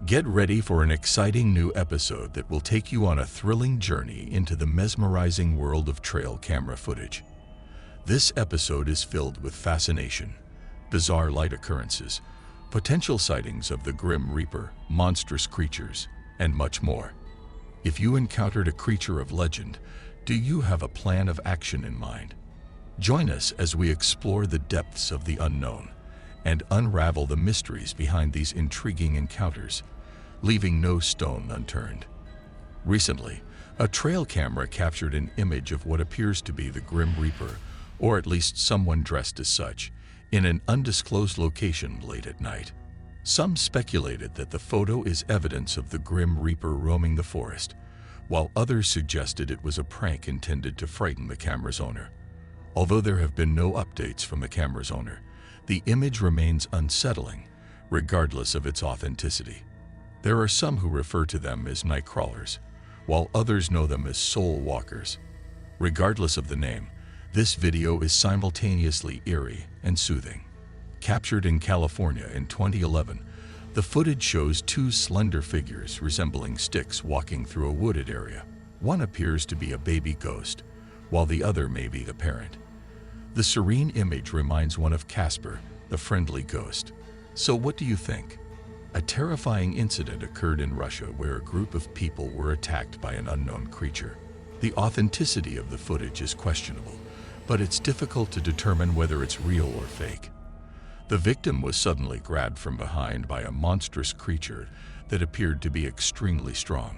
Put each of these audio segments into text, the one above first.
Get ready for an exciting new episode that will take you on a thrilling journey into the mesmerizing world of trail camera footage. This episode is filled with fascination, bizarre light occurrences, potential sightings of the Grim Reaper, monstrous creatures, and much more. If you encountered a creature of legend, do you have a plan of action in mind? Join us as we explore the depths of the unknown and unravel the mysteries behind these intriguing encounters, leaving no stone unturned. Recently, a trail camera captured an image of what appears to be the Grim Reaper, or at least someone dressed as such, in an undisclosed location late at night. Some speculated that the photo is evidence of the Grim Reaper roaming the forest, while others suggested it was a prank intended to frighten the camera's owner. Although there have been no updates from the camera's owner, the image remains unsettling, regardless of its authenticity. There are some who refer to them as night crawlers, while others know them as soul walkers. Regardless of the name, this video is simultaneously eerie and soothing. Captured in California in 2011, the footage shows two slender figures resembling sticks walking through a wooded area. One appears to be a baby ghost, while the other may be the parent. The serene image reminds one of Casper, the friendly ghost. So what do you think? A terrifying incident occurred in Russia where a group of people were attacked by an unknown creature. The authenticity of the footage is questionable, but it's difficult to determine whether it's real or fake. The victim was suddenly grabbed from behind by a monstrous creature that appeared to be extremely strong.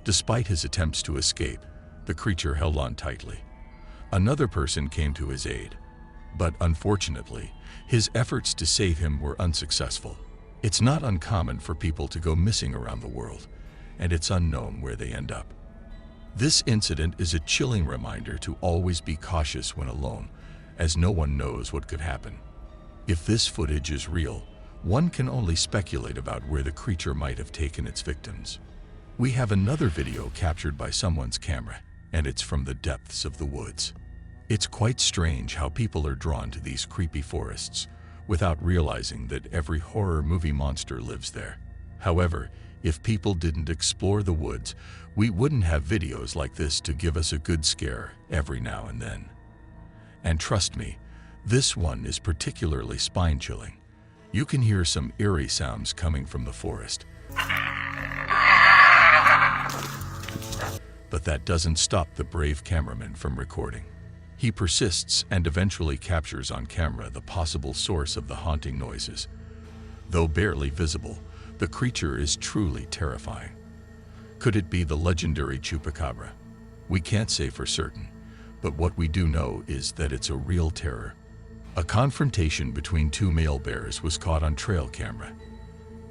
Despite his attempts to escape, the creature held on tightly. Another person came to his aid, but unfortunately, his efforts to save him were unsuccessful. It's not uncommon for people to go missing around the world, and it's unknown where they end up. This incident is a chilling reminder to always be cautious when alone, as no one knows what could happen. If this footage is real, one can only speculate about where the creature might have taken its victims. We have another video captured by someone's camera, and it's from the depths of the woods. It's quite strange how people are drawn to these creepy forests without realizing that every horror movie monster lives there. However, if people didn't explore the woods, we wouldn't have videos like this to give us a good scare every now and then. And trust me, this one is particularly spine-chilling. You can hear some eerie sounds coming from the forest. But that doesn't stop the brave cameraman from recording. He persists and eventually captures on camera the possible source of the haunting noises. Though barely visible, the creature is truly terrifying. Could it be the legendary chupacabra? We can't say for certain, but what we do know is that it's a real terror. A confrontation between two male bears was caught on trail camera,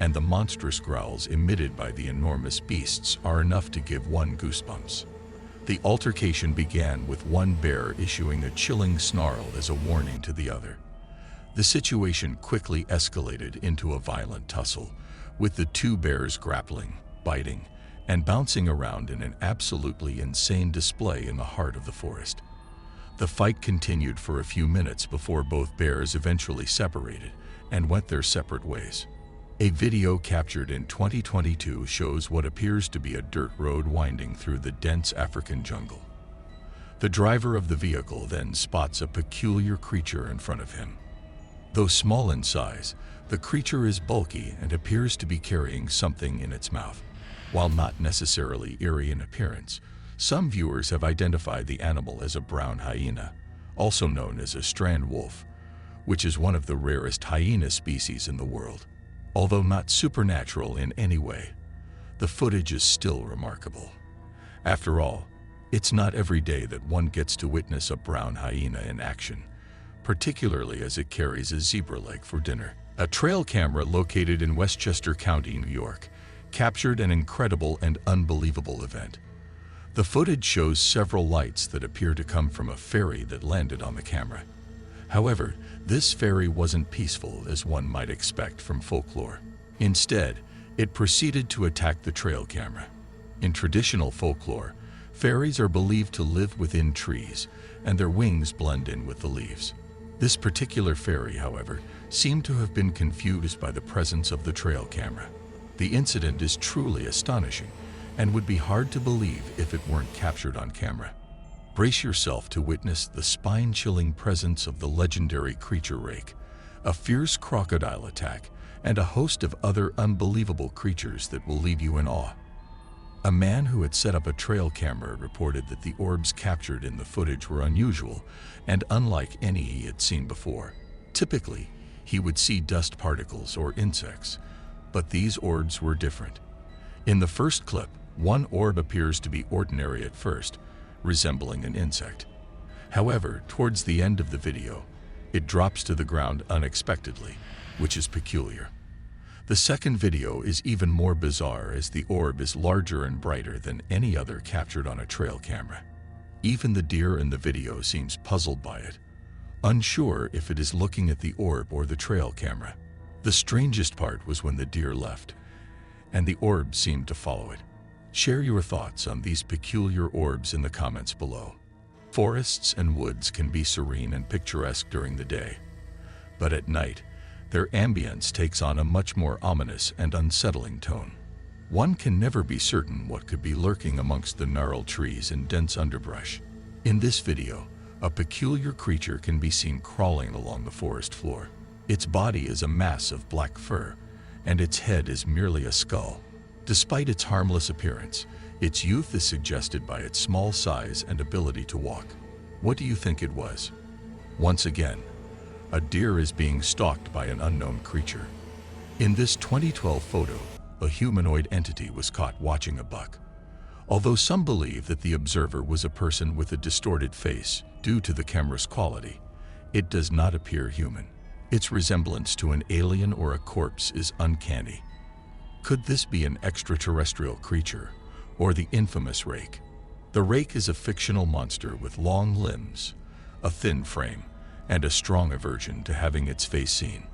and the monstrous growls emitted by the enormous beasts are enough to give one goosebumps. The altercation began with one bear issuing a chilling snarl as a warning to the other. The situation quickly escalated into a violent tussle, with the two bears grappling, biting, and bouncing around in an absolutely insane display in the heart of the forest. The fight continued for a few minutes before both bears eventually separated and went their separate ways. A video captured in 2022 shows what appears to be a dirt road winding through the dense African jungle. The driver of the vehicle then spots a peculiar creature in front of him. Though small in size, the creature is bulky and appears to be carrying something in its mouth. While not necessarily eerie in appearance, some viewers have identified the animal as a brown hyena, also known as a strand wolf, which is one of the rarest hyena species in the world. Although not supernatural in any way, the footage is still remarkable. After all, it's not every day that one gets to witness a brown hyena in action, particularly as it carries a zebra leg for dinner. A trail camera located in Westchester County, New York, captured an incredible and unbelievable event. The footage shows several lights that appear to come from a ferry that landed on the camera. However, this ferry wasn't peaceful as one might expect from folklore. Instead, it proceeded to attack the trail camera. In traditional folklore, fairies are believed to live within trees, and their wings blend in with the leaves. This particular fairy, however, seemed to have been confused by the presence of the trail camera. The incident is truly astonishing and would be hard to believe if it weren't captured on camera. Brace yourself to witness the spine-chilling presence of the legendary creature rake, a fierce crocodile attack, and a host of other unbelievable creatures that will leave you in awe. A man who had set up a trail camera reported that the orbs captured in the footage were unusual and unlike any he had seen before. Typically, he would see dust particles or insects, but these orbs were different. In the first clip, one orb appears to be ordinary at first, resembling an insect. However, towards the end of the video, it drops to the ground unexpectedly, which is peculiar. The second video is even more bizarre as the orb is larger and brighter than any other captured on a trail camera. Even the deer in the video seems puzzled by it, unsure if it is looking at the orb or the trail camera. The strangest part was when the deer left, and the orb seemed to follow it. Share your thoughts on these peculiar orbs in the comments below. Forests and woods can be serene and picturesque during the day, but at night, their ambience takes on a much more ominous and unsettling tone. One can never be certain what could be lurking amongst the gnarled trees and dense underbrush. In this video, a peculiar creature can be seen crawling along the forest floor. Its body is a mass of black fur, and its head is merely a skull. Despite its harmless appearance, its youth is suggested by its small size and ability to walk. What do you think it was? Once again, a deer is being stalked by an unknown creature. In this 2012 photo, a humanoid entity was caught watching a buck. Although some believe that the observer was a person with a distorted face due to the camera's quality, it does not appear human. Its resemblance to an alien or a corpse is uncanny. Could this be an extraterrestrial creature, or the infamous rake? The rake is a fictional monster with long limbs, a thin frame, and a strong aversion to having its face seen.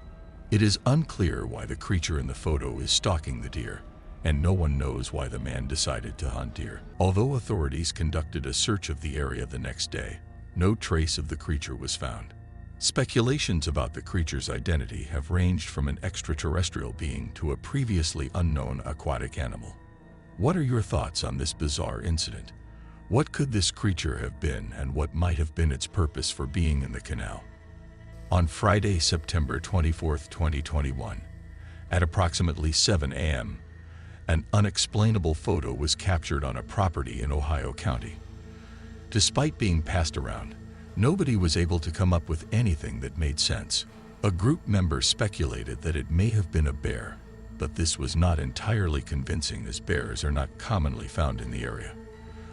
It is unclear why the creature in the photo is stalking the deer, and no one knows why the man decided to hunt deer. Although authorities conducted a search of the area the next day, no trace of the creature was found. Speculations about the creature's identity have ranged from an extraterrestrial being to a previously unknown aquatic animal. What are your thoughts on this bizarre incident? What could this creature have been, and what might have been its purpose for being in the canal? On Friday, September 24, 2021, at approximately 7 a.m., an unexplainable photo was captured on a property in Ohio County. Despite being passed around, nobody was able to come up with anything that made sense. A group member speculated that it may have been a bear, but this was not entirely convincing as bears are not commonly found in the area.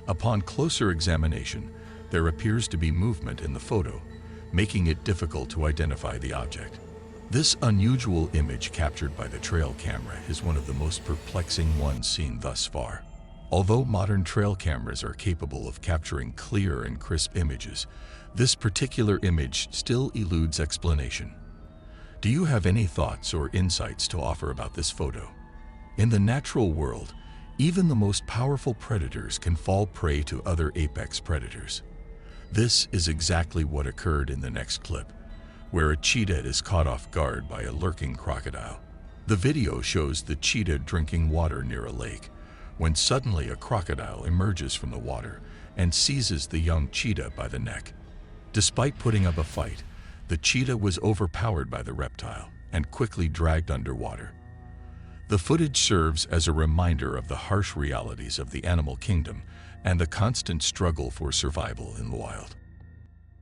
Upon closer examination, there appears to be movement in the photo, making it difficult to identify the object. This unusual image captured by the trail camera is one of the most perplexing ones seen thus far. Although modern trail cameras are capable of capturing clear and crisp images, this particular image still eludes explanation. Do you have any thoughts or insights to offer about this photo? In the natural world, even the most powerful predators can fall prey to other apex predators. This is exactly what occurred in the next clip, where a cheetah is caught off guard by a lurking crocodile. The video shows the cheetah drinking water near a lake, when suddenly a crocodile emerges from the water and seizes the young cheetah by the neck. Despite putting up a fight, the cheetah was overpowered by the reptile and quickly dragged underwater. The footage serves as a reminder of the harsh realities of the animal kingdom and the constant struggle for survival in the wild.